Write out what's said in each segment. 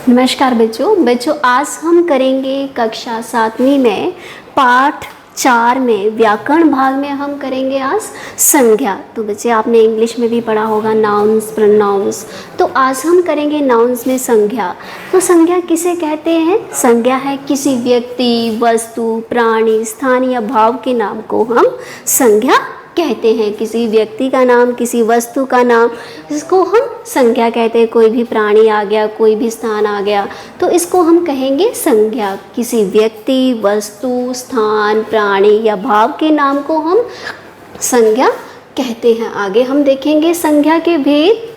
नमस्कार बच्चों आज हम करेंगे कक्षा 7वीं में पाठ 4 में व्याकरण भाग में हम करेंगे आज संज्ञा। तो बच्चे आपने इंग्लिश में भी पढ़ा होगा नाउन्स प्रोनाउंस, तो आज हम करेंगे नाउन्स में संज्ञा। तो संज्ञा किसे कहते हैं? संज्ञा है किसी व्यक्ति, वस्तु, प्राणी, स्थान या भाव के नाम को हम संज्ञा कहते हैं। किसी व्यक्ति का नाम, किसी वस्तु का नाम, इसको हम संज्ञा कहते हैं। कोई भी प्राणी आ गया, कोई भी स्थान आ गया, तो इसको हम कहेंगे संज्ञा। किसी व्यक्ति, वस्तु, स्थान, प्राणी या भाव के नाम को हम संज्ञा कहते हैं। आगे हम देखेंगे संज्ञा के भेद।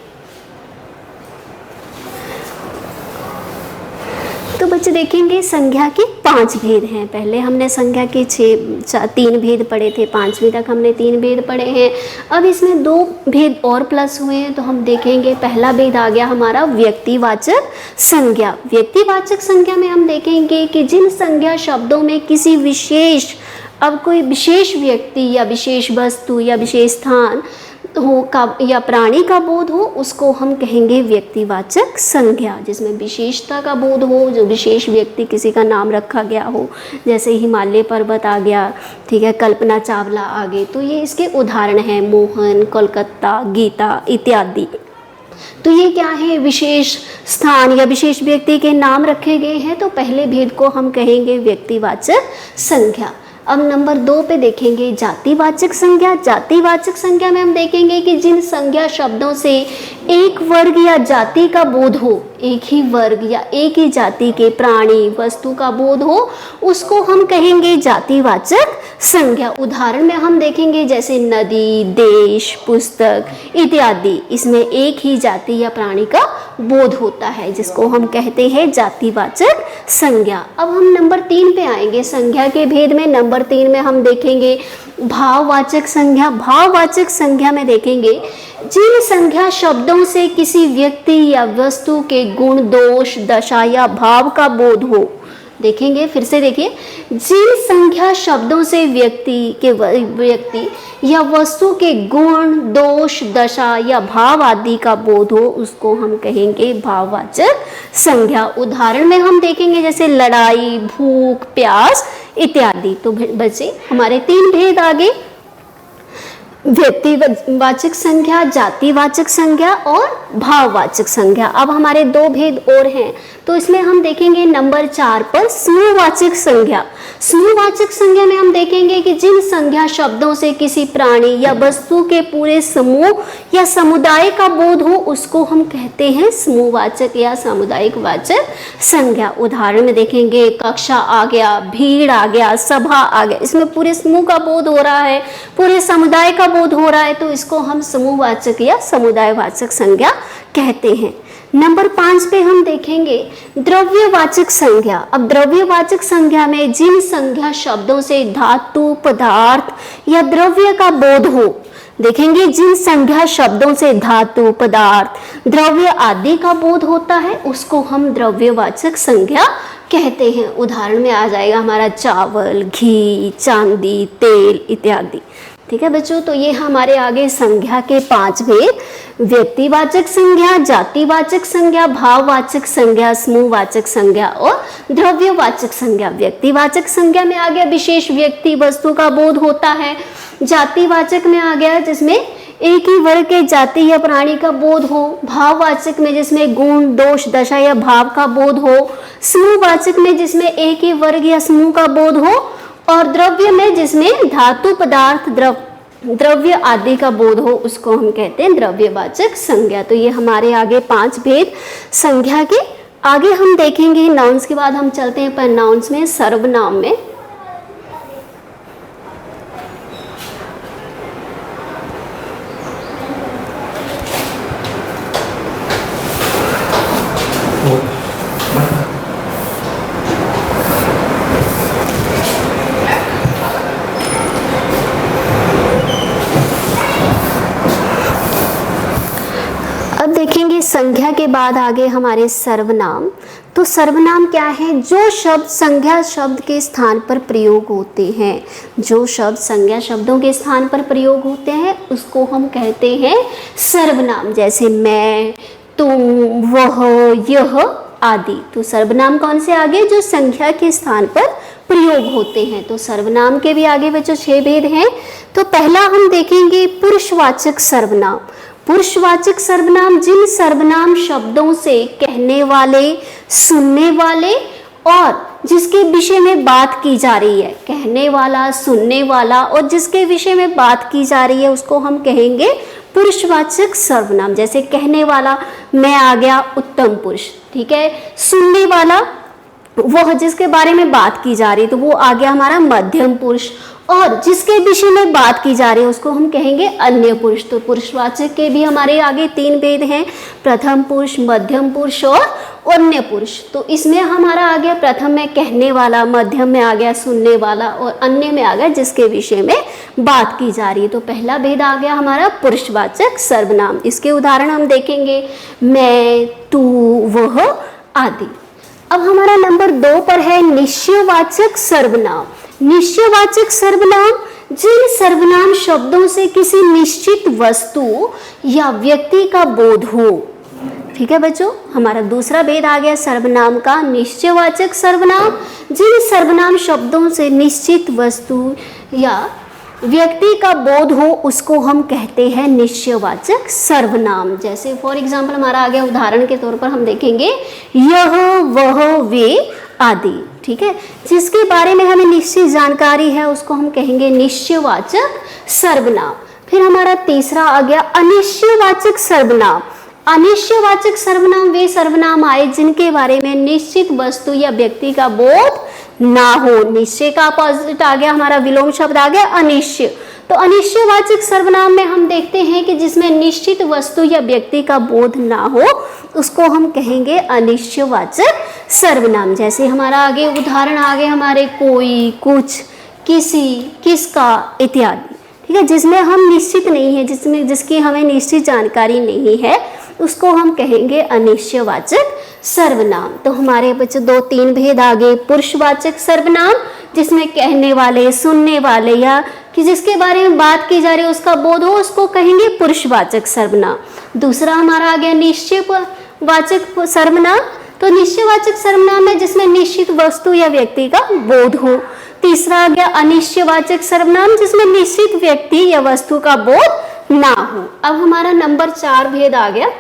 तो बच्चे देखेंगे संज्ञा के 5 भेद हैं। पहले हमने संज्ञा के 3 भेद पढ़े थे, 5वीं तक हमने 3 भेद पढ़े हैं। अब इसमें 2 भेद और प्लस हुए हैं, तो हम देखेंगे पहला भेद आ गया हमारा व्यक्तिवाचक संज्ञा। व्यक्तिवाचक संज्ञा में हम देखेंगे कि जिन संज्ञा शब्दों में किसी विशेष, अब कोई विशेष व्यक्ति या विशेष वस्तु या विशेष स्थान हो का या प्राणी का बोध हो, उसको हम कहेंगे व्यक्तिवाचक संज्ञा। जिसमें विशेषता का बोध हो, जो विशेष व्यक्ति किसी का नाम रखा गया हो, जैसे हिमालय पर्वत आ गया, ठीक है, कल्पना चावला आ गए, तो ये इसके उदाहरण हैं। मोहन, कोलकाता, गीता इत्यादि। तो ये क्या है? विशेष स्थान या विशेष व्यक्ति के नाम रखे गए हैं। तो पहले भेद को हम कहेंगे व्यक्तिवाचक संज्ञा। अब नंबर 2 पे देखेंगे जातिवाचक संज्ञा। जातिवाचक संज्ञा में हम देखेंगे कि जिन संज्ञा शब्दों से एक वर्ग या जाति का बोध हो, एक ही वर्ग या एक ही जाति के प्राणी, वस्तु का बोध हो, उसको हम कहेंगे जातिवाचक संज्ञा। उदाहरण में हम देखेंगे जैसे नदी, देश, पुस्तक इत्यादि। इसमें एक ही जाति या प्राणी का बोध होता है, जिसको हम कहते हैं जातिवाचक संज्ञा। अब हम नंबर 3 पे आएंगे। संज्ञा के भेद में नंबर 3 में हम देखेंगे भाववाचक संज्ञा। भाववाचक संज्ञा में देखेंगे जिन संज्ञा शब्दों से किसी व्यक्ति या वस्तु के गुण, दोष, दशा या भाव का बोध हो। देखेंगे, फिर से देखिए, जिन संज्ञा शब्दों से व्यक्ति या वस्तु के गुण, दोष, दशा या भाव आदि का बोध हो, उसको हम कहेंगे भाववाचक संज्ञा। उदाहरण में हम देखेंगे जैसे लड़ाई, भूख, प्यास इत्यादि। तो बच्चे हमारे 3 भेद आगे, व्यक्तिवाचक संज्ञा, जातिवाचक संज्ञा और भाववाचक संज्ञा। अब हमारे 2 भेद और हैं, तो इसमें हम देखेंगे नंबर 4 पर समूहवाचक संज्ञा। समूहवाचक संज्ञा में हम देखेंगे कि जिन संज्ञा शब्दों से किसी प्राणी या वस्तु के पूरे समूह या समुदाय का बोध हो, उसको हम कहते हैं समूहवाचक या सामुदायिक वाचक संज्ञा। उदाहरण में देखेंगे कक्षा आ गया, भीड़ आ गया, सभा आ गया। इसमें पूरे समूह का बोध हो रहा है, पूरे समुदाय का बोध हो रहा है, तो इसको हम समूहवाचक या समुदायवाचक संज्ञा कहते हैं। नंबर 5 पे हम देखेंगे द्रव्यवाचक संज्ञा। अब द्रव्यवाचक संज्ञा में जिन संज्ञा शब्दों से धातु, पदार्थ या द्रव्य का बोध हो। देखेंगे जिन संज्ञा शब्दों से धातु, पदार्थ, द्रव्य आदि का बोध होता है, उसको हम द्रव्यवाचक संज्ञा कहते हैं। उदाहरण में आ जाएगा हमारा चावल, घी, चांदी, तेल इत्यादि। ठीक है बच्चों, तो ये हमारे आगे संज्ञा के 5 भेद, व्यक्तिवाचक संज्ञा, जातिवाचक संज्ञा, भाववाचक संज्ञा, समूहवाचक संज्ञा और द्रव्यवाचक संज्ञा। व्यक्तिवाचक संज्ञा में आ गया विशेष व्यक्ति, वस्तु का बोध होता है। जातिवाचक में आ गया जिसमें एक ही वर्ग के जाति या प्राणी का बोध हो। भाववाचक में जिसमें गुण, दोष, दशा या भाव का बोध हो। समूहवाचक में जिसमें एक ही वर्ग या समूह का बोध हो। और द्रव्य में जिसमें धातु, पदार्थ, द्रव्य आदि का बोध हो, उसको हम कहते हैं द्रव्यवाचक संज्ञा। तो ये हमारे आगे 5 भेद संज्ञा के। आगे हम देखेंगे नाउन्स के बाद हम चलते हैं प्रोनाउंस में, सर्वनाम में। देखेंगे संज्ञा के बाद आगे हमारे सर्वनाम। तो सर्वनाम क्या है? जो शब्द संज्ञा शब्द के स्थान पर प्रयोग होते हैं, जो शब्द संज्ञा शब्दों के स्थान पर प्रयोग होते हैं उसको हम कहते हैं सर्वनाम। जैसे मैं, तुम, वह, यह आदि। तो सर्वनाम कौन से आगे, जो संख्या के स्थान पर प्रयोग होते हैं। तो सर्वनाम के भी आगे बच्चों 6 भेद हैं। तो पहला हम देखेंगे पुरुषवाचक सर्वनाम। पुरुषवाचक सर्वनाम जिन सर्वनाम शब्दों से कहने वाले, सुनने वाले और जिसके विषय में बात की जा रही है, कहने वाला, सुनने वाला और जिसके विषय में बात की जा रही है, उसको हम कहेंगे पुरुषवाचक सर्वनाम। जैसे कहने वाला मैं आ गया उत्तम पुरुष, ठीक है। सुनने वाला वह जिसके बारे में बात की जा रही है, तो वो आ गया हमारा मध्यम पुरुष। और जिसके विषय में बात की जा रही है उसको हम कहेंगे अन्य पुरुष। तो पुरुषवाचक के भी हमारे आगे 3 भेद हैं, प्रथम पुरुष, मध्यम पुरुष और अन्य पुरुष। तो इसमें हमारा आ गया प्रथम में कहने वाला, मध्यम में आ गया सुनने वाला और अन्य में आ गया जिसके विषय में बात की जा रही है। तो पहला भेद आ गया हमारा पुरुषवाचक सर्वनाम। इसके उदाहरण हम देखेंगे, मैं, तू, वह आदि। अब हमारा नंबर 2 पर है निश्चयवाचक सर्वनाम। निश्चयवाचक सर्वनाम जिन सर्वनाम शब्दों से किसी निश्चित वस्तु या व्यक्ति का बोध हो, ठीक है बच्चों। हमारा दूसरा भेद आ गया सर्वनाम का, निश्चयवाचक सर्वनाम जिन सर्वनाम शब्दों से निश्चित वस्तु या व्यक्ति का बोध हो उसको हम कहते हैं निश्चयवाचक सर्वनाम। जैसे फॉर एग्जाम्पल हमारा आ गया उदाहरण के तौर पर हम देखेंगे यह, वह, वे आदि, ठीक है। जिसके बारे में हमें निश्चित जानकारी है उसको हम कहेंगे निश्चयवाचक सर्वनाम। फिर हमारा तीसरा आ गया अनिश्चयवाचक सर्वनाम। अनिश्चयवाचक सर्वनाम वे सर्वनाम आए जिनके बारे में निश्चित वस्तु या व्यक्ति का बोध ना हो। निश्चय का अपोजिट आ गया हमारा विलोम शब्द आ गया अनिश्चय। तो अनिश्चयवाचक सर्वनाम में हम देखते हैं कि जिसमें निश्चित वस्तु या व्यक्ति का बोध ना हो उसको हम कहेंगे अनिश्चयवाचक सर्वनाम। जैसे हमारा आगे उदाहरण आ गए हमारे कोई, कुछ, किसी, किसका इत्यादि, ठीक है। जिसमें हम निश्चित नहीं है, जिसकी हमें निश्चित जानकारी नहीं है उसको हम कहेंगे अनिश्चयवाचक सर्वनाम। तो हमारे बच्चे 2-3 भेद आ गए, पुरुषवाचक सर्वनाम जिसमें कहने वाले, सुनने वाले या कि जिसके बारे में बात की जा रही है उसका बोध हो उसको कहेंगे पुरुषवाचक सर्वनाम। दूसरा हमारा आ गया निश्चयवाचक सर्वनाम। तो निश्चयवाचक सर्वनाम है जिसमें निश्चित वस्तु या व्यक्ति का बोध हो। तीसरा आ गया अनिश्चयवाचक सर्वनाम जिसमें निश्चित व्यक्ति या वस्तु का बोध ना हो। अब हमारा नंबर 4 भेद आ गया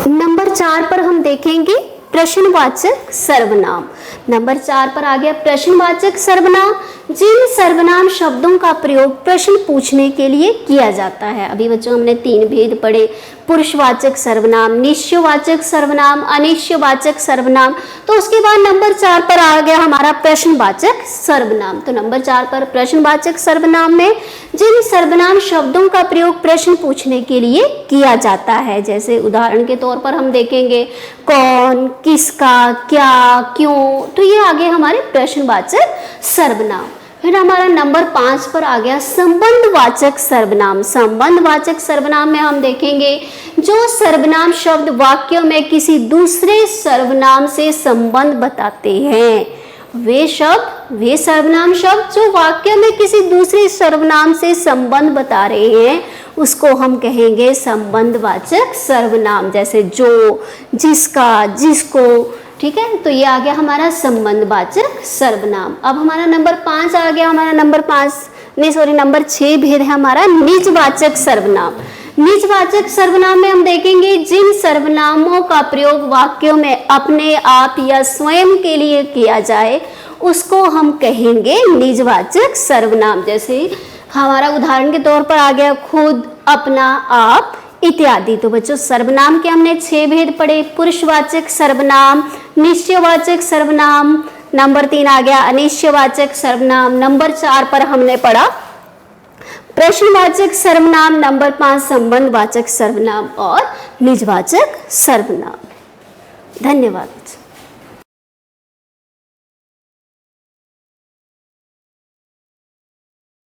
नंबर 4 पर हम देखेंगे प्रश्नवाचक सर्वनाम। नंबर 4 पर आ गया प्रश्नवाचक सर्वनाम जिन सर्वनाम शब्दों का प्रयोग प्रश्न पूछने के लिए किया जाता है। अभी बच्चों हमने 3 भेद पढ़े, पुरुषवाचक सर्वनाम, निश्चयवाचक सर्वनाम, अनिश्चयवाचक सर्वनाम। तो उसके बाद नंबर 4 पर आ गया हमारा प्रश्नवाचक सर्वनाम। तो नंबर 4 पर प्रश्नवाचक सर्वनाम में जिन सर्वनाम शब्दों का प्रयोग प्रश्न पूछने के लिए किया जाता है। जैसे उदाहरण के तौर पर हम देखेंगे कौन, किसका, क्या, क्यों। तो ये आ गए हमारे प्रश्नवाचक सर्वनाम। फिर हमारा नंबर 5 पर आ गया संबंधवाचक सर्वनाम। संबंधवाचक सर्वनाम में हम देखेंगे जो सर्वनाम शब्द वाक्यों में किसी दूसरे सर्वनाम से संबंध बताते हैं। वे सर्वनाम शब्द जो वाक्य में किसी दूसरे सर्वनाम से संबंध बता रहे हैं उसको हम कहेंगे संबंधवाचक सर्वनाम। जैसे जो, जिसका, जिसको, ठीक है। तो ये आ गया हमारा संबंधवाचक सर्वनाम। अब हमारा नंबर 5 आ गया, नंबर 6 भेद है हमारा निजवाचक सर्वनाम। निजवाचक सर्वनाम में हम देखेंगे जिन सर्वनामों का प्रयोग वाक्यों में अपने आप या स्वयं के लिए किया जाए उसको हम कहेंगे निजवाचक सर्वनाम। जैसे हमारा उदाहरण के तौर पर आ गया खुद, अपना, आप इत्यादि। तो बच्चों सर्वनाम के हमने 6 भेद पढ़े, पुरुषवाचक सर्वनाम, निश्चयवाचक सर्वनाम, नंबर 3 आ गया अनिश्चयवाचक सर्वनाम, नंबर 4 पर हमने पढ़ा प्रश्नवाचक सर्वनाम, नंबर 5 संबंधवाचक सर्वनाम और निजवाचक सर्वनाम। धन्यवाद।